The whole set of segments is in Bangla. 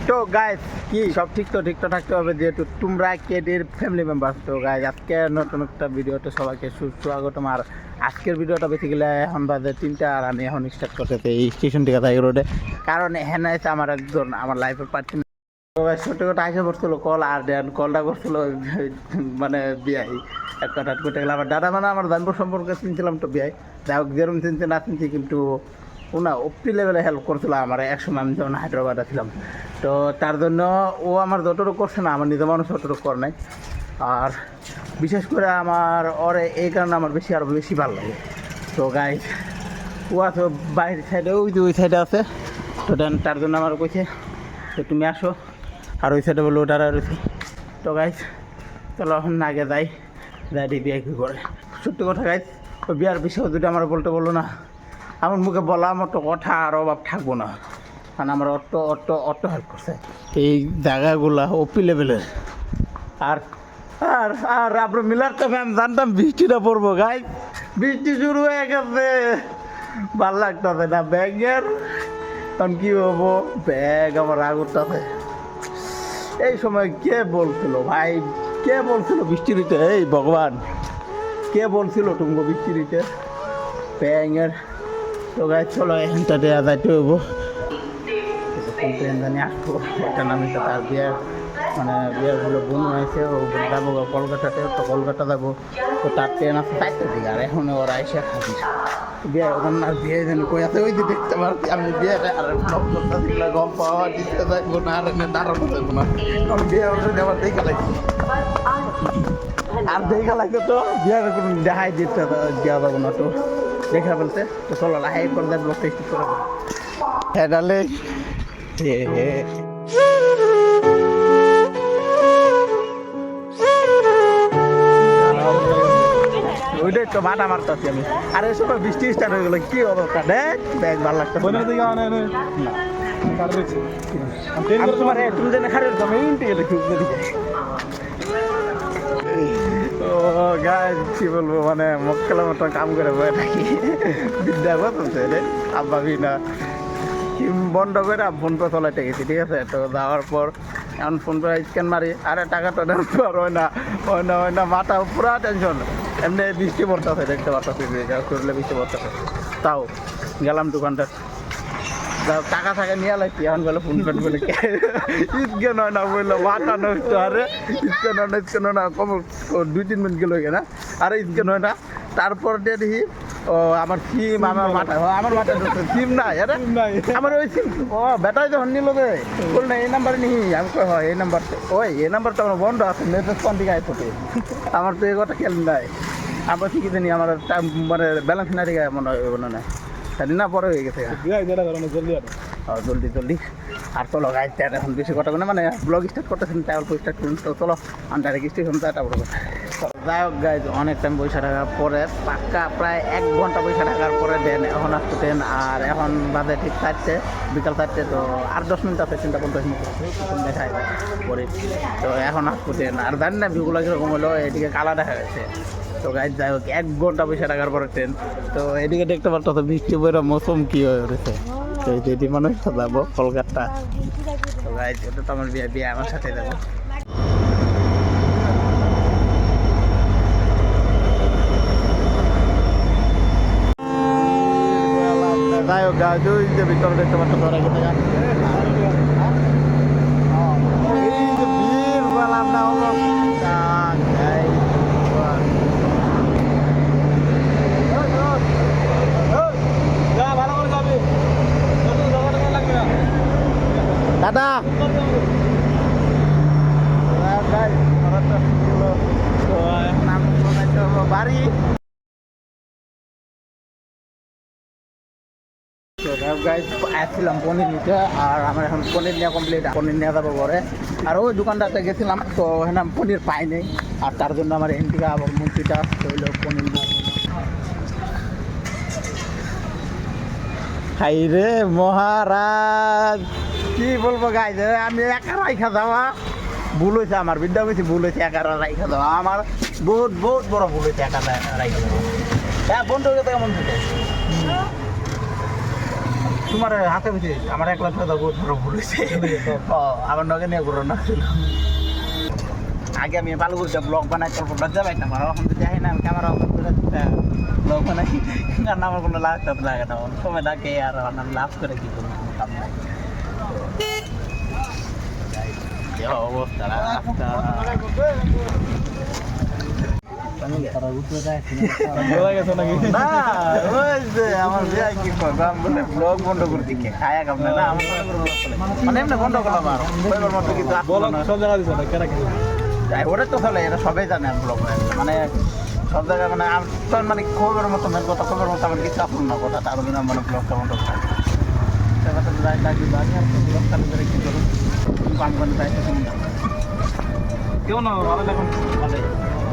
তো গাইস কি সব ঠিক তো থাকতে হবে, যেহেতু তোমরা কেডির ফ্যামিলি মেম্বার। তো গাইস আজকে নতুন একটা ভিডিওতে সবাইকে সুস্বাগতম। আর আজকের ভিডিওটা বেশি গেলে এখন বাজে 3টা, আর আমি এখন স্টার্ট করতেছি এই স্টেশন থেকে তাই রোডে, কারণ এখানে আছে আমার একজন আমার লাইফের পার্টনার। তো সত্যি কথা আইসা পড়ছিল কল, আর দেন কলটা করছিল মানে বিয়াই এক কথা করতে গেলে আমার দাদা, মানে আমার জানবো সম্পর্কে চিনছিলাম তো বিয়াই, যাই হোক যেরকম চিনতে না চিনছি, কিন্তু ওনা ওপি লেভেলে হেল্প করছিল আমার একসময় আমি যখন হায়দ্রাবাদে ছিলাম। তো তার জন্য ও আমার যতটুকু করছে না, আমার নিজের মানুষ ততটুকু করে নাই। আর বিশেষ করে আমার ওরে এই কারণে আমার আরও বেশি ভালো লাগে। তো গাইজ ও আছে বাইরের সাইডে, ওই সাইডে আছে। তো দেন তার জন্য আমার কইছে তো তুমি আসো, আর ওই সাইডে বললো ওটারা রয়েছে। তো গাইজ চলো এখন আগে যাই বিয়ে কী করে। সত্যি কথা গাইজ ওই বিয়ার বিষয়ে যদি আমার বলতে বললো না, আমার মুখে বলা মতো কথা আর অভাব থাকবো না, কারণ আমার অটো হেল্প করছে এই জায়গাগুলা ওপি লেভেলের। আর আর আর আপনার মিলার তো আমি জানতাম বৃষ্টিটা পড়বো, গাই বৃষ্টি শুরু হয়ে গেছে, ভাল লাগতেছে না ব্যাগের, কারণ কী হবো ব্যাগ আমার রাগ উঠতেছে। এই সময় কে বলছিল ভাই, কে বলছিল বৃষ্টি দিতে? এই ভগবান, কে বলছিল তুমি বৃষ্টি দিতে ব্যাগের? তো গাই চলো এখানটা দেওয়া যাইতে হবো, জানি আসবো ওটা নামে তো তার বিয়ার মানে বিয়ারগুলো বোন হয়েছে, ও যাবো কলকাতাতে। তো কলকাতা যাবো, তো তার ট্রেন আছে 4টার দিকে, আর এখন ওরা এসে খাবি বিয়ে ওখানে আর বিয়ে যেন কই আছে ওই যে দেখতে পারছি আমি বিয়েটা, আর ব্লগ করতে গম পাওয়া দিতে যাইবো না, আর এমনি দাঁড়ানো যাবো না, কারণ বিয়ে ওটা আমার দেখা লাগছে, আর দেখা লাগছে তো বিয়ের কোনো দেখাই দিতে দেওয়া যাবো না। তো দেখা বলতে তো চলো লাহাই করে দেয় ব্লগটা স্টিক করে হ্যাঁ ডালে ওইটাই তো মাথা মারতেছি আমি। আর এই সময় বৃষ্টি স্টার্ট হয়ে গেলো, কি অবস্থা দেখ ব্যাগ ভালো লাগতো তুমি যেন খারে আমি ইন্টিকে দেখি ও গাছ কি বলবো, মানে মক্কেলের মতো কাম করে বয়ে থাকি, বিদ্যা চলছে রে আব্বা বিনা বন্ধ করে ফোন পে চলাইতে গেছি, ঠিক আছে। তো যাওয়ার পর এখন ফোন পে স্ক্যান মারি, আরে টাকাটা দেওয়ার হয় না মাথা পুরা টেনশন। এমনি বৃষ্টি পড়তেছে দেখতে পারতেছি, করলে বৃষ্টি পড়তেছে, তাও গেলাম দোকানটা, টাকা থাকা নিয়ে লাগছি। এখন বলে ফোন পেন বলে স্ক্যান হয় না, বললো মাথা নষ্ট, আরে স্ক্যান হয় না কম 2-3 মিনিট গেল না, আরে স্ক্যান হয় না। তারপর দিয়ে দেখি ও আমার সিম আমার মাথায় সিম নাই, আরে আমার ওই সিম ও বেটাই যখন নিল রে বল না এই নাম্বারে নিহি, আমি কই হয় এই নাম্বার, ওই এই নাম্বারটা আমার বন্ধ আছে, মেসেজ কোন দিকে আইপোতে, আমার তো এই কথা খেয়াল নাই। আমরা ঠিকই জানি আমার মানে ব্যালেন্স না দিকে মনে হয় না সেদিন না পরে হয়ে গেছে জলদি। আর চলো গাইজ এখন বেশি কথা মানে ব্লগ স্টার্ট করতেছেন, ট্রাভেল স্টার্ট করুন। তো চলো ডাইরেক্ট স্টেশন যাই, তারপর কথা যাই হোক গাইজ অনেক টাইম পয়সা থাকার পরে পাক্কা প্রায় 1 ঘন্টা পয়সা থাকার পরে দেন এখন আসতো ট্রেন। আর এখন বাজে ঠিক 4টে, বিকাল 4টে। তো আর 10 মিনিট আছে, 3:50 মিনিট দেখায় পরে। তো এখন আসতো ট্রেন, আর জানি না ভিউগুলো কীরকম হলো, এদিকে কালা দেখা গেছে। তো গাইজ যাই হোক 1 ঘন্টা পয়সা টাকার পরে ট্রেন। তো এদিকে দেখতে পারতো তো বৃষ্টি বইরা মৌসুম কি হয়ে উঠেছে, তো যেটি মানুষ যাবো কলকাতা। তো গাইজ ওটা তো আমার বিয়ে আমার সাথে যাবো। যাই হোক গাছ ওই যে ভিতরে দেখতে পাচ্ছ তোরা কিন্তু এই যে ভিড় বললাম না অবস্থা। দাদা বাড়ি আসছিলাম পনির নিতে, আর আমার এখন পনির নেওয়া কমপ্লিট, পনির নেওয়া যাবো ঘরে। আর ওই দোকানটাতে গেছিলাম, তো এখানে পনির পাই নাই, আর তার জন্য আমার এখান থেকে আবার মন্ত্রীটা হইল পনির খাই রে মহারাজ। কি বলবো গাইজ, আমি একা রাইখা যাওয়া ভুল হয়েছে, আমার বিদ্যা বেশি ভুল হয়েছে, একা রাইখা যাওয়া আমার বহুত বড় ভুল হয়েছে, একা রাইখা যাওয়া। হ্যাঁ বন্ধু কেমন থেকে তোমার হাতে বুঝি আমার একলা সাদা বহুত বড় ভুল হয়েছে আমার নগে নিয়ে ঘুরো না আগে আমি ভালো করে ব্লগ বানাই তারপর লজ্জা পাইতাম আর এখন তো যাই না আমি ক্যামেরা অন করে ব্লগ বানাই কারণ আমার কোনো লাভ টাভ লাগে না সময় ডাকে আর আমি লাভ করে কি করবো কোনো কাম নাই অবস্থা রাস্তা আমার কি ব্লগ বন্ধ করে দিকে খায়া কাম না মানে এমনি বন্ধ করলাম আর মতো কিন্তু সব জায়গা ওটা তো চলে এটা সবাই জানে ব্লগ মানে সব জায়গায় মানে তোর মানে খবরের মতো মেন কথা খবরের মতো আমার কিছু আপন না কথা তার জন্য মানে ব্লগটা বন্ধ করে ব্লগ চালু করে কি করুন কাম করে যাইতে কেউ না ভালো দেখুন ভালো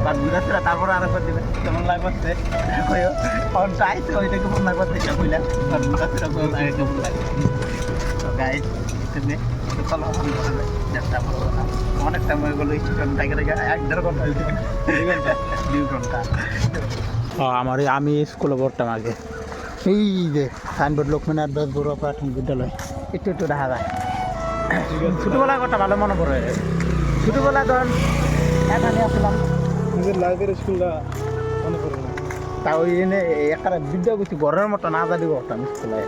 বাদ ঘুরাচ্ছে তারপরে আর একবার দেবে কেমন লাগছে কারণ চাইছে ওইটা কেমন লাগবার থেকে বুঝলাম বাদ ঘুরাচ্ছে কেমন লাগে তো গাইজ চলো অনেক টাইম হয়ে গেলো এক দেড় ঘন্টা 2 ঘন্টা আমার আমি স্কুলে পড়তাম আগে এই যে সাইনবোর্ড লক্ষ্মীনাথ বড়ুয়া প্রাথমিক বিদ্যালয় একটু একটু দেখা যায় ছোটোবেলার কথা ভালো মনে পড়ে ছোটোবেলা ধরেন এখানে আসলাম নিজের লাইব্রেরি স্কুলটা মনে পড়ে না তা ওই এনে একটা বিদ্যা কিছু ঘরের মতো না জানি করতাম স্কুলে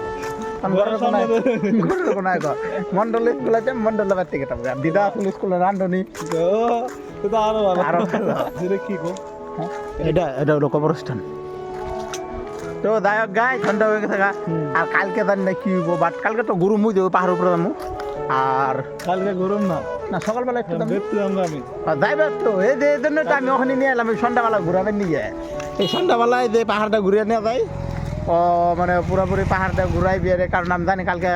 মন্ডল স্কুল আছে মন্ডল বাড়তে গেতাম দিদা আসলে স্কুলে রান্ধনি এটা এটা হলো কবরস্থান তো দায়ক গাই ঠান্ডা হয়ে গেছে গা আর কালকে জানি না কি হইব বাট কালকে তো গরম হয়ে যাবো পাহাড়ের উপরে যাবো আর কালকে গরম না না সকালবেলা একটু যাইবে তো এই যে এই জন্য তো আমি ওখানে নিয়ে এলাম সন্ধ্যাবেলা ঘুরাবেন নিয়ে এই সন্ধ্যাবেলায় যে পাহাড়টা ঘুরিয়ে নিয়ে যায় ও মানে পুরোপুরি পাহাড়টা ঘুরাই বিয়ে কারণ আমি জানি কালকে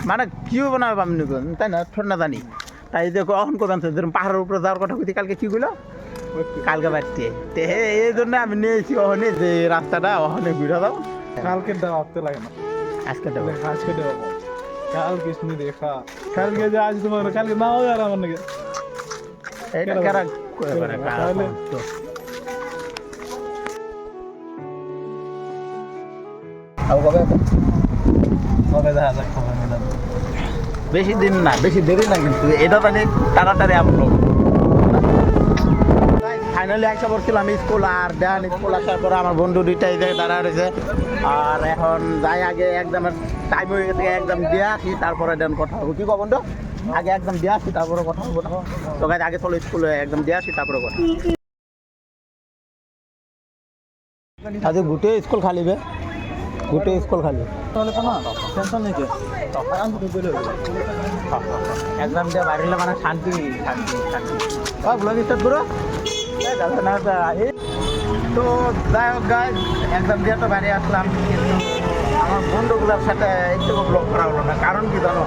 মানে কি হবো না আমি তাই না ছোট না জানি তাই যে কখন কোথাও যেরকম পাহাড়ের উপরে যাওয়ার কথা বলছি কালকে কি গুলো কালকে বাড়তে এই জন্য আমি নিয়েছি ওখানে যে রাস্তাটা ওখানে ঘুরে দাও কালকে ভাবতে লাগে না আজকে আজকে কালকে শুনে দেখা কালকে যে আজ তোমার কালকে নাও আর আমার নাকি এইটা কারা বেশি দিন না বেশি দেরি না কিন্তু এটা মানে তাড়াতাড়ি আপলোড ফাইনালি একটা পড়ছিলাম স্কুল আর দেন স্কুল আসার পরে আমার বন্ধু দুইটাই দাঁড়া রয়েছে আর এখন যাই আগে এক্সামের টাইম হয়ে গেছে এক্সাম দিয়ে আসি তারপরে দেন কথা হবো কি বন্ধু আগে এক্সাম দিয়ে আসি তারপরে কথা হবো না তো গাছ আগে চলো স্কুলে এক্সাম দিয়ে আসি তারপরে কথা আজকে গোটে স্কুল খালি বে গোটে স্কুল খালি এক্সাম দিয়ে বাড়িলে মানে শান্তি শান্তি শান্তি ব্লগ স্টার্ট করো তো যাই হোক গাইজ এক্সাম দিয়ে তো বাড়ি আসলাম কিন্তু আমার বন্ধুগুলোর সাথে একটু ব্লগ করা হলো না কারণ কি জানো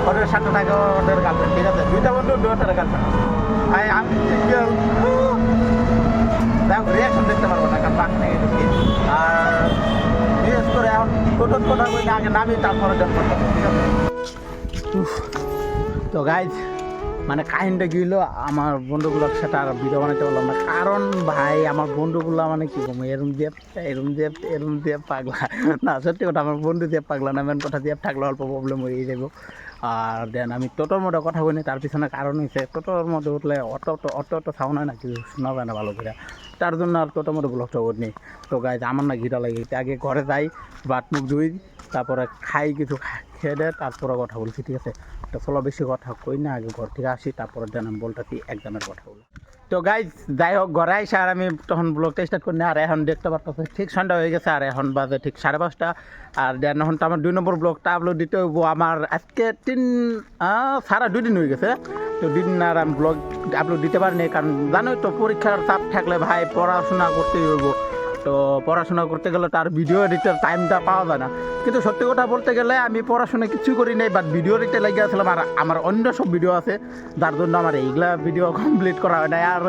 ওদের সাথে থাকে ওদের গার্লফ্রেন্ড ঠিক আছে দুইটা বন্ধু দুটার গার্লফ্রেন্ড ভাই আমি সিঙ্গেল যাই হোক রিয়াকশন দেখতে পারবো না কারণ পাক থেকে আর বিশেষ করে এখন টোটোর কথা বলি না আগে নামি তারপরে দেন করতে ঠিক আছে তো গাইজ মানে কাহিনীটা কি হলো আমার বন্ধুগুলোর সাথে আর ভিডিও বানাতে পারলাম না কারণ ভাই আমার বন্ধুগুলো মানে কি বলবো এরম দিয়ে পাগলা না সত্যি কথা আমার বন্ধু দিয়ে পাগলা না মেন কথা দিয়ে থাকলে অল্প প্রবলেম হয়ে যাবো আর দেন আমি টোটোর মধ্যে কথা বলি তার পিছনে কারণ হয়েছে টোটোর মধ্যে উঠলে অত সাউন্ড হয় না কিছু শোনা যায় না ভালো করে তার জন্য আর টোটোর মধ্যে ব্লগটা করিনি তো গাইজ আমার না ঘিরা লাগে আগে ঘরে যাই বাট মুখ ধুই তারপরে খাই কিছু খেয়ে দেয় তারপরে কথা বলছি ঠিক আছে তো চলো বেশি কথা কই না আগে ঘর থেকে আসি তারপরে দেন আমি বলতেছি এক্সামের কথা বলি তো গাইজ যাই হোক ঘরে আইসে আর আমি তখন ব্লগটা স্টার্ট করি না আর এখন দেখতে পারতেছি ঠিক সন্ধ্যা হয়ে গেছে আর এখন বাজে ঠিক 5:30 আর দেন এখন তো আমার 2 নম্বর ব্লগটা আপলোড দিতে হইব আমার আজকে 2 দিন হয়ে গেছে তো 2 দিন আর আমি ব্লগ আপলোড দিতে পারিনি কারণ জানোই তো পরীক্ষার চাপ থাকলে ভাই পড়াশোনা করতেই হইব তো পড়াশোনা করতে গেলে তার ভিডিও এডিটার টাইমটা পাওয়া যায় না কিন্তু সত্যি কথা বলতে গেলে আমি পড়াশোনা কিছু করি নাই বাট ভিডিও এডিটে লেগে আসলাম আর আমার অন্য সব ভিডিও আছে যার জন্য আমার এইগুলা ভিডিও কমপ্লিট করা হয় না আর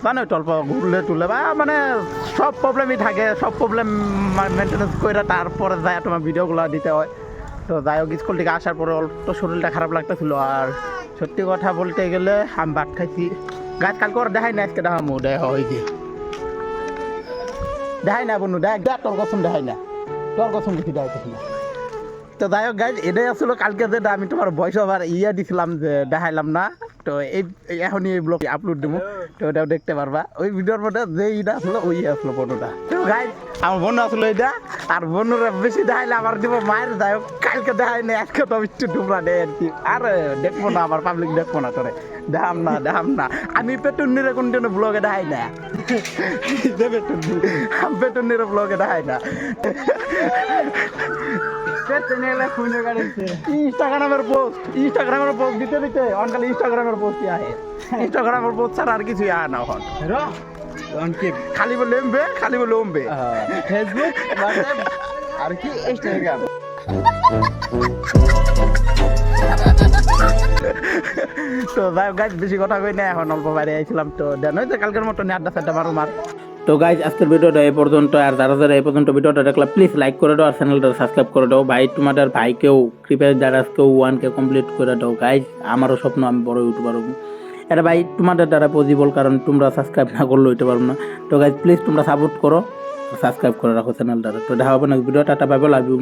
জানোই তো অল্প ঘুরলে টুরলে বা মানে সব প্রবলেমই থাকে সব প্রবলেম মেনটেন্যান্স করে তারপরে যায় তোমার ভিডিওগুলো দিতে হয় তো যাই হোক স্কুল থেকে আসার পরে অল্প শরীরটা খারাপ লাগতেছিল আর সত্যি কথা বলতে গেলে আমি ভাত খাইছি গাছ কালকে ওর দেখাই না আজকে দেখামো দেখা হয় কি দেখাই না বন্ধু দেখ তোর কসম দেখাই না তোর কসম কিছু দেখাইতেছি না তো যাই হোক গাইজ, এটাই আসলে কালকে যেটা আমি তোমার ভয়েস ওভার দিছিলাম যে দেখাইলাম না, তো এখনই এই ব্লগ আপলোড দেবো, তো ওটাও দেখতে পারবা। ওই ভিডিওর মধ্যে যে ইটা আসলো ওই আসলো বন্ধুটা। তো গাইজ আমার বোন আসলো এটা, আর বোনরা বেশি দেখাইলে আমার দিব মায়ের। যাই হোক কালকে দেখাই না, আজকে তো একটু ডুবরা দেয় আর কি। আর দেখবো না, আমার পাবলিক দেখবো না, তোরে দেখাম না। আমি পেটুন্নির কোনদিন ব্লগে দেখাই না, পেটুন্নির ব্লগে দেখাই না। ইনস্টাগ্রামের পোস্ট দিতে অনকাল ইনস্টাগ্রামের পোস্টই আহে। ইনস্টাগ্রামের পোস্ট ছাড়া আর কিছুই আহে না এখন। খালি বলে লম্বে ফেসবুক আর কি ইনস্টাগ্রাম। তো গাইজ বেশি কথা কই না, এখন অল্প বাইরে আইছিলাম, তো দেন হয়তো কালকের মতো আড্ডা সাড্ডা মার। তো গাইজ আজকের ভিডিওটা এই পর্যন্ত। আর যারা এই পর্যন্ত ভিডিওটা দেখলে প্লিজ লাইক করে দাও আর চ্যানেলটা সাবস্ক্রাইব করে দাও। ভাই তোমাদের ভাইকেও কৃপয়া দ্বারা আজকেও 1K কমপ্লিট করে দাও গাইজ। আমারও স্বপ্ন আমি বড় ইউটিউবার হবো। এটা ভাই তোমাদের দ্বারা পসিবল, কারণ তোমরা সাবস্ক্রাইব না করলে হইতে পারবো না। তো গাইজ প্লিজ তোমরা সাপোর্ট করো, সাবস্ক্রাইব করে রাখো চ্যানেলটা। তো দেখা হবে না ভিডিওটা, বাই বাই, লাভ ইউ।